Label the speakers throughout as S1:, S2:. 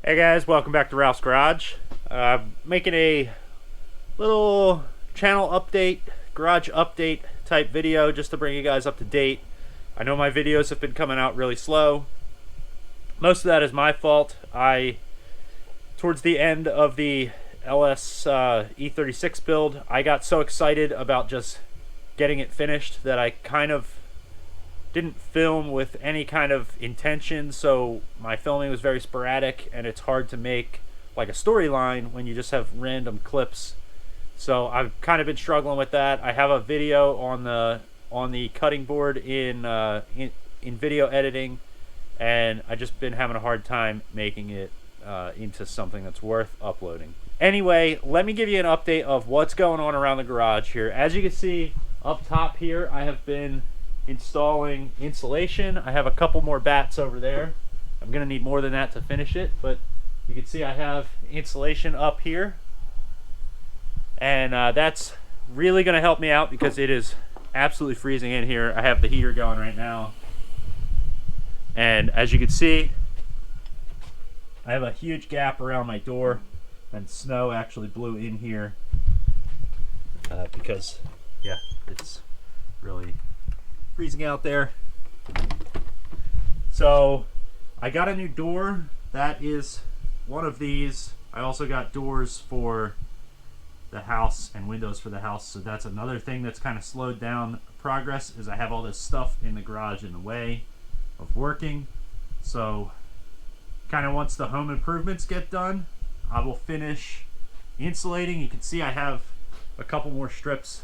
S1: Hey guys, welcome back to Ralph's Garage. Making a little channel update, garage update type video just to bring you guys up to date. I know my videos have been coming out really slow. Most of that is my fault. Towards the end of the LS E36 build, I got so excited about just getting it finished that I kind of didn't film with any kind of intention, so my filming was very sporadic, and it's hard to make like a storyline when you just have random clips. So I've kind of been struggling with that. I have a video on the cutting board in video editing, and I've just been having a hard time making it into something that's worth uploading. Anyway, let me give you an update of what's going on around the garage here. As you can see up top here, I have been installing insulation. I have a couple more bats over there. I'm gonna need more than that to finish it, but you can see I have insulation up here, and that's really gonna help me out because it is absolutely freezing in here. I have the heater going right now, and as you can see, I have a huge gap around my door, and snow actually blew in here because yeah, it's really freezing out there. So I got a new door. That is one of these. I also got doors for the house and windows for the house, so that's another thing that's kind of slowed down progress, is I have all this stuff in the garage in the way of working. So kind of once the home improvements get done, I will finish insulating. You can see I have a couple more strips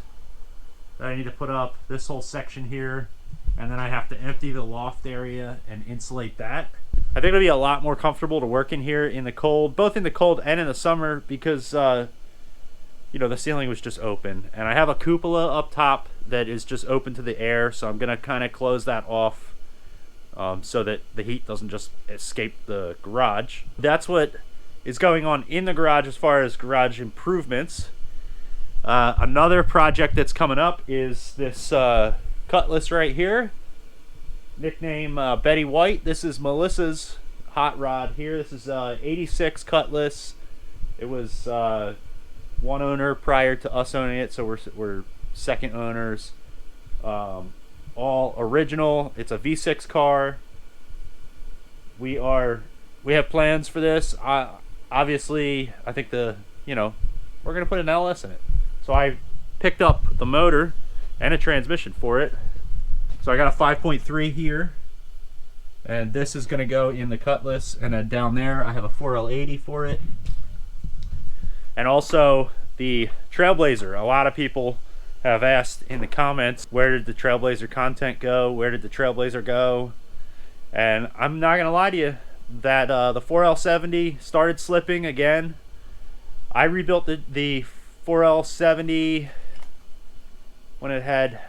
S1: that I need to put up, this whole section here, and then I have to empty the loft area and insulate that. I think it'll be a lot more comfortable to work in here in the cold, both in the cold and in the summer, because you know, the ceiling was just open, and I have a cupola up top that is just open to the air, so I'm gonna kind of close that off so that the heat doesn't just escape the garage. That's what is going on in the garage as far as garage improvements. Another project that's coming up is this cutlass right here, nickname Betty White. This is Melissa's hot rod here. This is 86 cutlass. It was one owner prior to us owning it, so we're second owners. All original. It's a V6 car. We have plans for this. Obviously, I think we're gonna put an LS in it. So I picked up the motor and a transmission for it. So I got a 5.3 here, and this is going to go in the cutlass, and then down there I have a 4L80 for it. And also the Trailblazer. A lot of people have asked in the comments, where did the Trailblazer content go? Where did the Trailblazer go? And I'm not going to lie to you, that the 4L70 started slipping again. I rebuilt the 4L70 when it had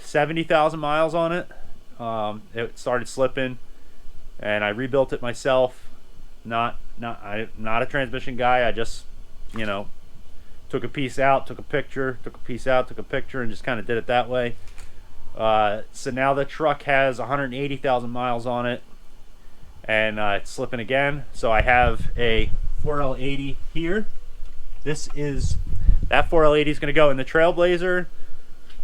S1: 70,000 miles on it. It started slipping, and I rebuilt it myself. I'm not a transmission guy. I just, took a piece out, took a picture, took a piece out, took a picture, and just kind of did it that way. So now the truck has 180,000 miles on it, and it's slipping again. So I have a 4L80 here. That 4L80 is going to go in the Trailblazer.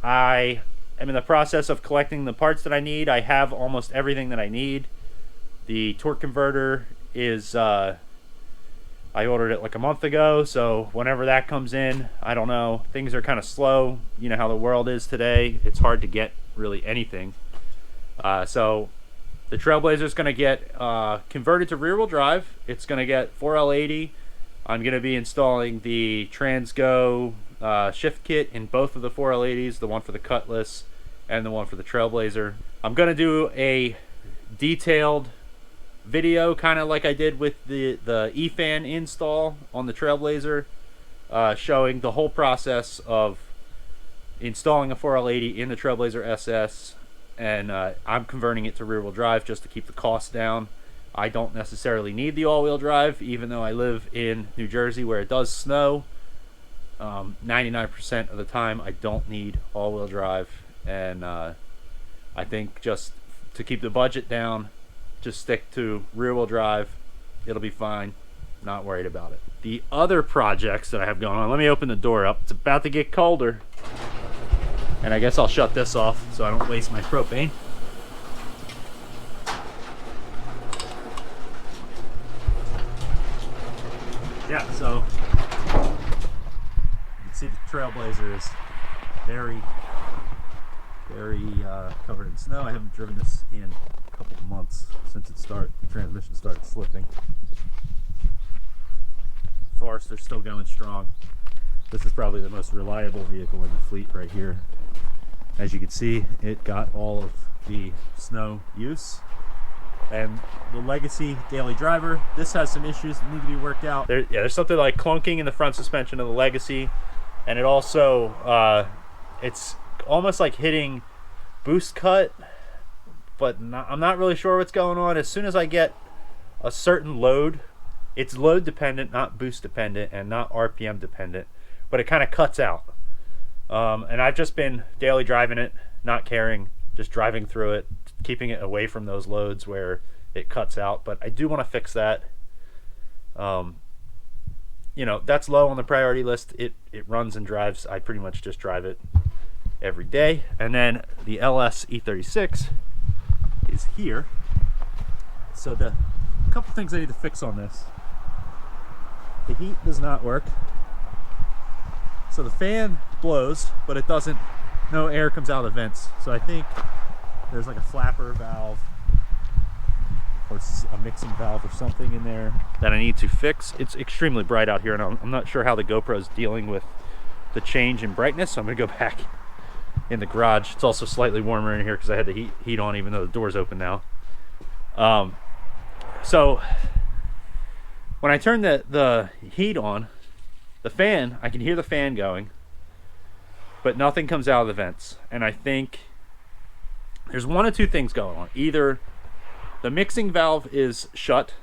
S1: I am in the process of collecting the parts that I need. I have almost everything that I need. The torque converter is, I ordered it like a month ago, so whenever that comes in, I don't know. Things are kind of slow. You know how the world is today. It's hard to get really anything. So the Trailblazer is going to get converted to rear-wheel drive. It's going to get 4L80. I'm going to be installing the Transgo shift kit in both of the 4L80s, the one for the Cutlass and the one for the Trailblazer. I'm going to do a detailed video, kind of like I did with the E-fan install on the Trailblazer, showing the whole process of installing a 4L80 in the Trailblazer SS, and I'm converting it to rear-wheel drive just to keep the cost down. I don't necessarily need the all-wheel drive, even though I live in New Jersey where it does snow. 99% of the time I don't need all-wheel drive, and I think just to keep the budget down, just stick to rear-wheel drive. It'll be fine. Not worried about it. The other projects that I have going on, let me open the door up. It's about to get colder. And I guess I'll shut this off so I don't waste my propane. Yeah, so you can see the Trailblazer is very covered in snow. I haven't driven this in a couple of months since the transmission started slipping. Forrester's still going strong. This is probably the most reliable vehicle in the fleet right here. As you can see, it got all of the snow use. And the Legacy Daily Driver, this has some issues that need to be worked out. There's something like clunking in the front suspension of the Legacy, and it also, it's almost like hitting boost cut, but I'm not really sure what's going on. As soon as I get a certain load, it's load dependent, not boost dependent, and not RPM dependent, but it kind of cuts out. And I've just been daily driving it, not caring, just driving through it, keeping it away from those loads where it cuts out. But I do want to fix that. You know, that's low on the priority list. It runs and drives. I pretty much just drive it every day. And then the LS E36 is here. So the couple things I need to fix on this. The heat does not work. So the fan blows, but it doesn't, no air comes out of the vents. So I think there's like a flapper valve or a mixing valve or something in there that I need to fix. It's extremely bright out here, and I'm not sure how the GoPro is dealing with the change in brightness, so I'm gonna go back in the garage. It's also slightly warmer in here because I had the heat on even though the door's open now. So when I turn the heat on, the fan, I can hear the fan going, but nothing comes out of the vents. And I think there's one of two things going on. Either the mixing valve is shut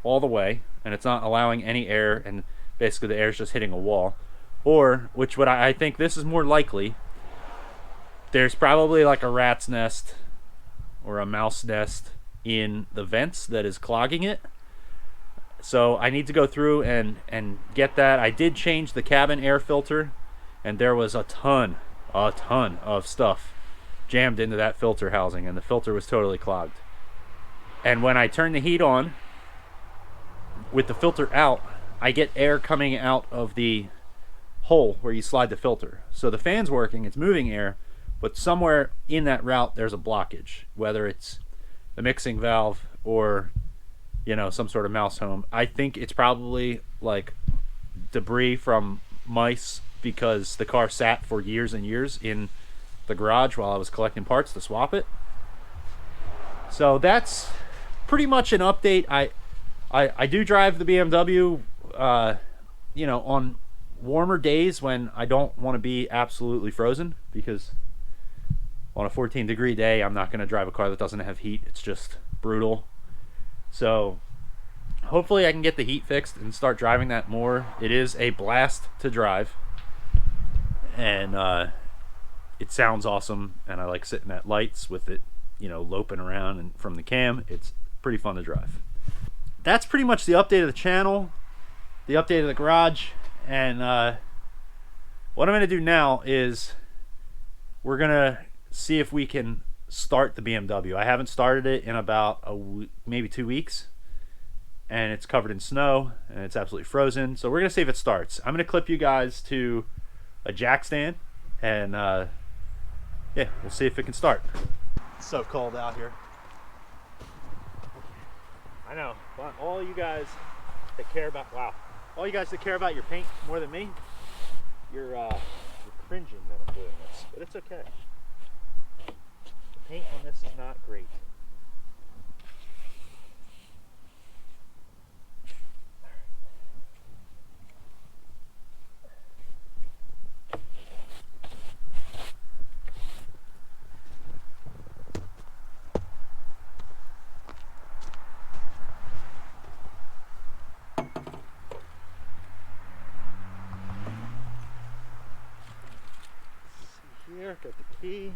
S1: all the way and it's not allowing any air, and basically the air is just hitting a wall, or, which what I think this is more likely, there's probably like a rat's nest or a mouse nest in the vents that is clogging it. So I need to go through and get that. I did change the cabin air filter, and there was a ton of stuff jammed into that filter housing, and the filter was totally clogged. And when I turn the heat on with the filter out, I get air coming out of the hole where you slide the filter. So the fan's working, it's moving air, but somewhere in that route there's a blockage, whether it's the mixing valve or, you know, some sort of mouse home. I think it's probably like debris from mice, because the car sat for years and years in the garage while I was collecting parts to swap it. So that's pretty much an update. I do drive the BMW, you know, on warmer days when I don't want to be absolutely frozen, because on a 14-degree day, I'm not going to drive a car that doesn't have heat. It's just brutal. So hopefully I can get the heat fixed and start driving that more. It is a blast to drive, and it sounds awesome, and I like sitting at lights with it, you know, loping around and from the cam. It's pretty fun to drive. That's pretty much the update of the channel, the update of the garage, and what I'm going to do now is we're going to see if we can start the BMW. I haven't started it in about maybe 2 weeks, and it's covered in snow and it's absolutely frozen. So we're gonna see if it starts. I'm gonna clip you guys to a jack stand, and yeah, we'll see if it can start. It's so cold out here. I know, but all you guys that care about, all you guys that care about your paint more than me, you're cringing that I'm doing this, but it's okay. The paint on this is not great. Here, got the key.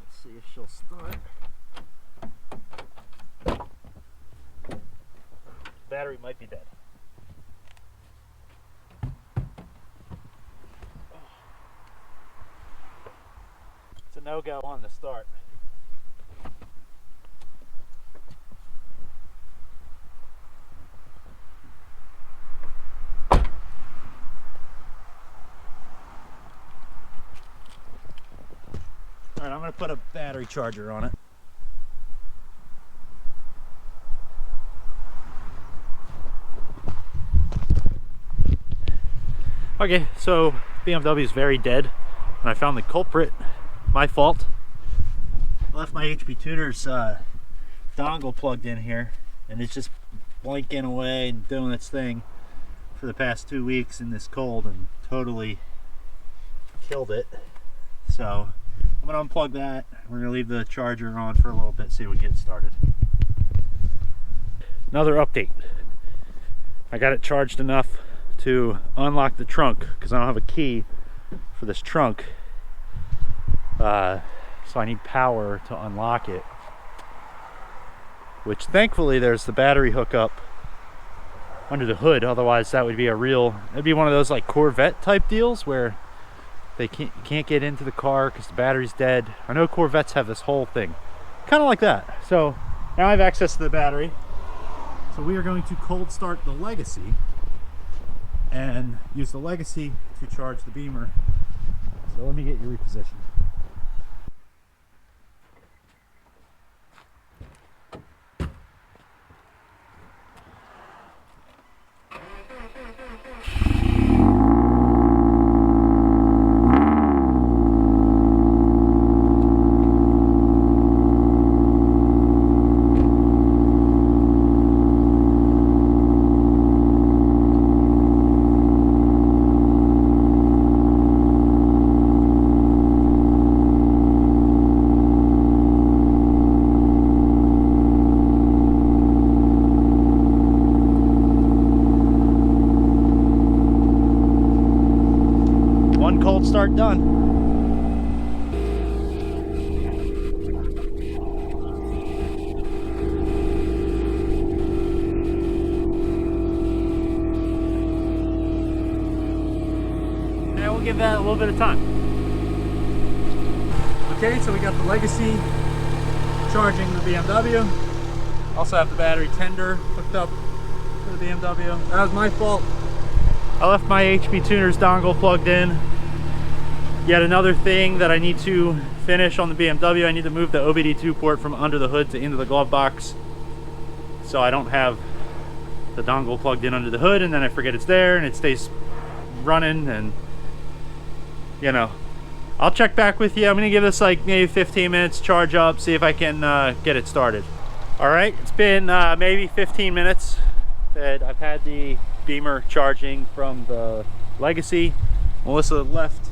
S1: Let's see if she'll start. battery might be dead. It's a no-go on the start. All right, I'm going to put a battery charger on it. Okay, so BMW is very dead, and I found the culprit. My fault. I left my HP Tuner's dongle plugged in here, and it's just blinking away and doing its thing for the past 2 weeks in this cold, and totally killed it. So I'm gonna unplug that. We're gonna leave the charger on for a little bit, see if we can get it started. Another update. I got it charged enough to unlock the trunk because I don't have a key for this trunk, so I need power to unlock it, which thankfully there's the battery hookup under the hood. Otherwise that would be it'd be one of those like Corvette type deals where they can't get into the car because the battery's dead. I know Corvettes have this whole thing kind of like that. So now I have access to the battery, so we are going to cold start the Legacy and use the Legacy to charge the Beamer. So let me get you repositioned. Cold start done. And we'll give that a little bit of time. Okay, so we got the Legacy charging the BMW. Also have the battery tender hooked up to the BMW. That was my fault. I left my HP Tuner's dongle plugged in. Yet another thing that I need to finish on the BMW, I need to move the OBD2 port from under the hood to into the glove box, so I don't have the dongle plugged in under the hood and then I forget it's there and it stays running, and you know, I'll check back with you. I'm gonna give this like maybe 15 minutes, charge up, see if I can get it started. All right, it's been maybe 15 minutes that I've had the Beamer charging from the Legacy. Melissa left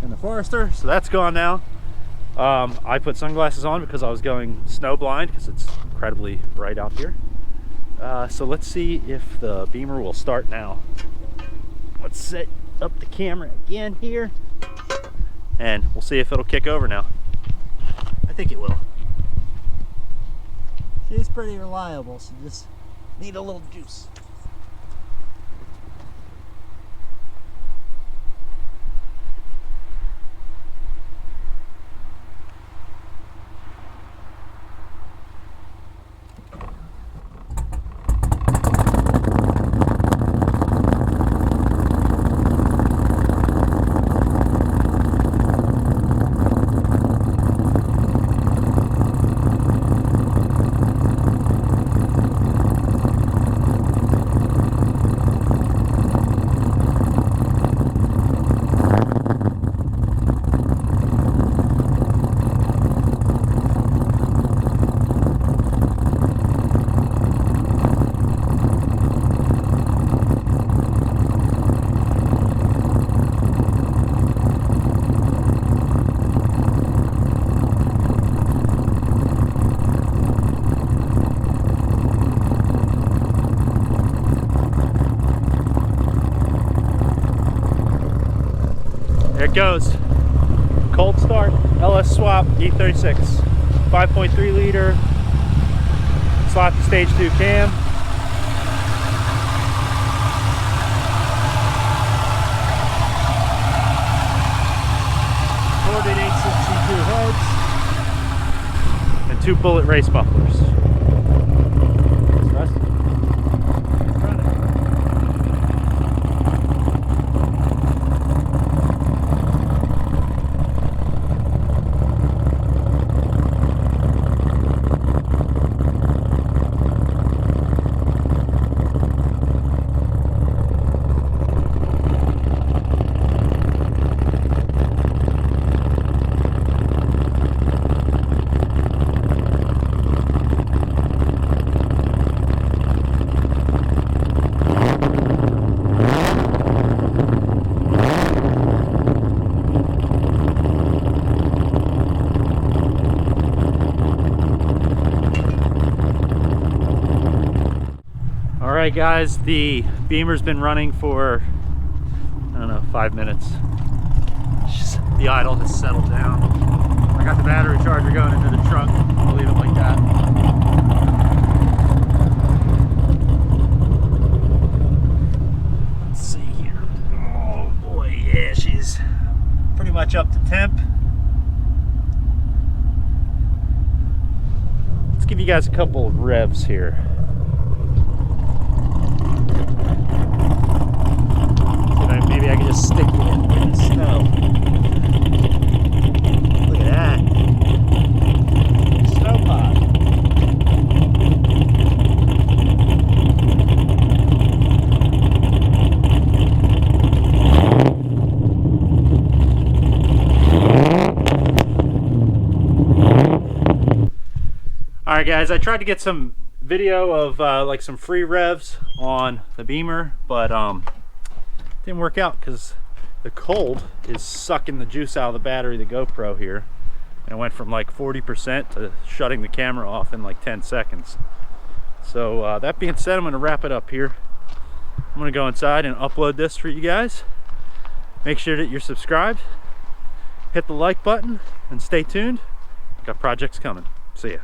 S1: in the Forester, so that's gone now. I put sunglasses on because I was going snow blind because it's incredibly bright out here. So let's see if the Beamer will start now. Let's set up the camera again here and we'll see if it'll kick over now. I think it will. She's pretty reliable, so just need a little juice. There it goes. Cold start, LS swap, E36. 5.3 liter, slot to stage 2 cam. 2 bullet race mufflers. Alright guys, the Beamer's been running for, I don't know, 5 minutes. The idle has settled down. I got the battery charger going into the trunk. I'll leave it like that. Let's see here. Oh boy, yeah, she's pretty much up to temp. Let's give you guys a couple of revs here. Maybe I can just stick it in the snow. Look at that. Snow pod. Alright guys, I tried to get some video of like some free revs on the Beamer, but didn't work out because the cold is sucking the juice out of the battery, the GoPro here. And it went from like 40% to shutting the camera off in like 10 seconds. So that being said, I'm going to wrap it up here. I'm going to go inside and upload this for you guys. Make sure that you're subscribed. Hit the like button and stay tuned. Got projects coming. See ya.